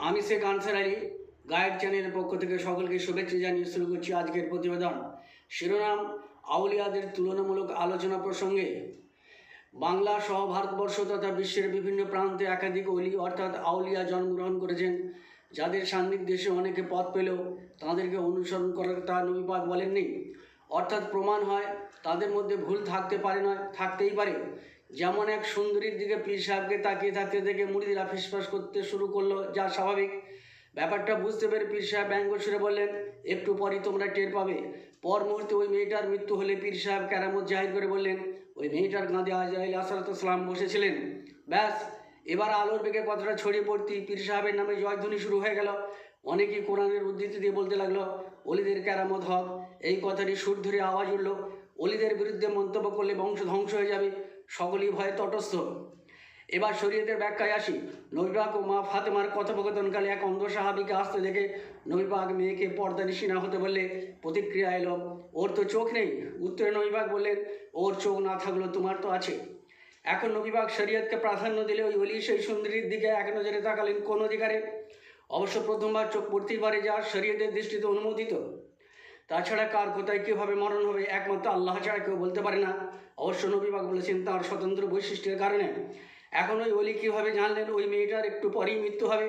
আমি Sheikh answer Ali guide চ্যানেলের পক্ষ থেকে সকলকে শুভেচ্ছা জানিয়ে শুরু করছি আজকের প্রতিবেদন। শিরোনাম: আউলিয়াদের তুলনামূলক আলোচনা প্রসঙ্গে। বাংলা সহ ভারতবর্ষ তথা বিশ্বের বিভিন্ন প্রান্তে একাধিক অলি অর্থাৎ আউলিয়া জন্মগ্রহণ করেছেন, যাদের সান্নিধ্যে এসে অনেকে পথ পেলেও তাদেরকে অনুসরণ করার তা নবী পাক বলেননি। অর্থাৎ প্রমাণ হয় তাদের মধ্যে ভুল থাকতে পারে, নয় থাকতেই পারে। যেমন এক সুন্দরীর দিকে পীর সাহেবকে তাকিয়ে থাকতে দেখে মুরিদরা ফিসফাস করতে শুরু করলো, যা স্বাভাবিক। ব্যাপারটা বুঝতে পেরে পীর সাহেব ব্যঙ্গ সুরে বললেন, একটু পরই তোমরা টের পাবে। পর মুহূর্তে ওই মেয়েটার মৃত্যু হলে পীর সাহেব কেরামত জাহির করে বললেন, ওই মেয়েটার কাঁধে আজরাইল আলাইহিসসালাম বসেছিলেন। ব্যাস, এবার আলোর বেগে কথাটা ছড়িয়ে পড়তেই পীর সাহেবের নামে জয়ধ্বনি শুরু হয়ে গেল। অনেকেই কোরআনের উদ্ধৃতি দিয়ে বলতে লাগলো, অলিদের কেরামত হক। এই কথাটি সুর ধরে আওয়াজ উঠল, অলিদের বিরুদ্ধে মন্তব্য করলে বংশ ধ্বংস হয়ে যাবে। সকলেই ভয়ে তটস্থ। এবার শরীয়তের ব্যাখ্যায় আসি। নবী পাক ও মা ফাতেমার কথোপকথনকালে এক অন্ধ সাহাবীকে আসতে দেখে নবী পাক মেয়েকে পর্দানিশীনা হতে বললে প্রতিক্রিয়া এলো, ওর তো চোখ নেই। উত্তরে নবী পাক বললেন, ওর চোখ না থাকলেও তোমার তো আছে। এখন নবী পাক শরীয়তকে প্রাধান্য দিলে ওই অলি সেই সুন্দরীর দিকে এক নজরে তাকালেন কোন অধিকারে? অবশ্য প্রথমবার চোখ পড়তেই পারে, যা শরীয়তের দৃষ্টিতে অনুমোদিত। তাছাড়া কার কোথায় কীভাবে মরণ হবে একমাত্র আল্লাহ ছাড়া কেউ বলতে পারে না। অবশ্য নবী পাক বলেছেন তার স্বতন্ত্র বৈশিষ্ট্যের কারণে। এখন ওই অলি কীভাবে জানলেন ওই মেয়েটার একটু পরেই মৃত্যু হবে?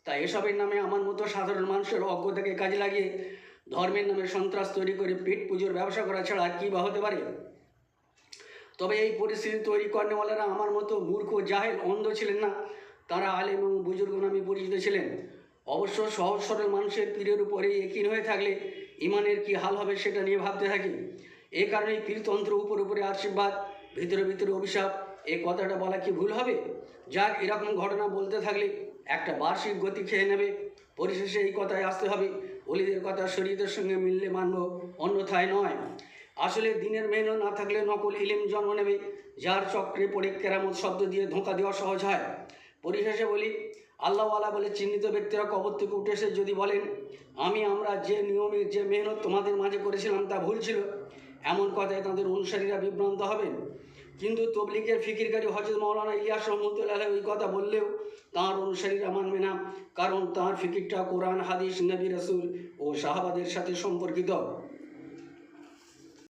তাই এসবের নামে আমার মতো সাধারণ মানুষের অজ্ঞতাকে কাজে লাগিয়ে ধর্মের নামে সন্ত্রাস তৈরি করে পেট পুজোর ব্যবসা করা ছাড়া আর কী বা হতে পারে? তবে এই পরিস্থিতি তৈরি করেনেওয়ালারা আমার মতো মূর্খ, জাহেল, অন্ধ ছিলেন না। তারা আলেম এবং বুজুর্গ নামে পরিচিত ছিলেন। অবশ্য সহজ সরল মানুষের পীরের উপরে একিন হয়ে থাকলে ইমানের কি হাল হবে সেটা নিয়ে ভাবতে থাকি। এ কারণেই পীরতন্ত্র উপরে আশীর্বাদ, ভিতরে ভিতরে অভিশাপ, এই কথাটা বলা কি ভুল হবে? যাক, এরকম ঘটনা বলতে থাকলে একটা বার্ষিক গতি খেয়ে নেবে। পরিশেষে এই কথায় আসতে হবে, অলিদের কথা শরীয়তের সঙ্গে মিললে মানব, অন্যথায় নয়। আসলে দিনের মেহনত না থাকলে নকল ইলম জন্ম নেবে, যার চক্রে পড়ে কেরামত শব্দ দিয়ে ধোঁকা দেওয়া সহজ হয়। পরিশেষে বলি, আল্লাহওয়ালা বলে চিহ্নিত ব্যক্তিরা কবর থেকে উঠে এসে যদি বলেন, আমরা যে নিয়মে যে মেহনত তোমাদের মাঝে করেছিলাম তা ভুল ছিল, এমন কথায় তাদের অনুসারীরা বিভ্রান্ত হবেন। কিন্তু তবলিগের ফিকিরকারী হযরত মাওলানা ইলিয়াস রহমতুল্লাহ আলাইহি ওই কথা বললেও তাঁর অনুসারীরা মানবে না, কারণ তাঁর ফিকিরটা কোরআন, হাদিস, নবী, রাসূল ও সাহাবাদের সাথে সম্পর্কিত।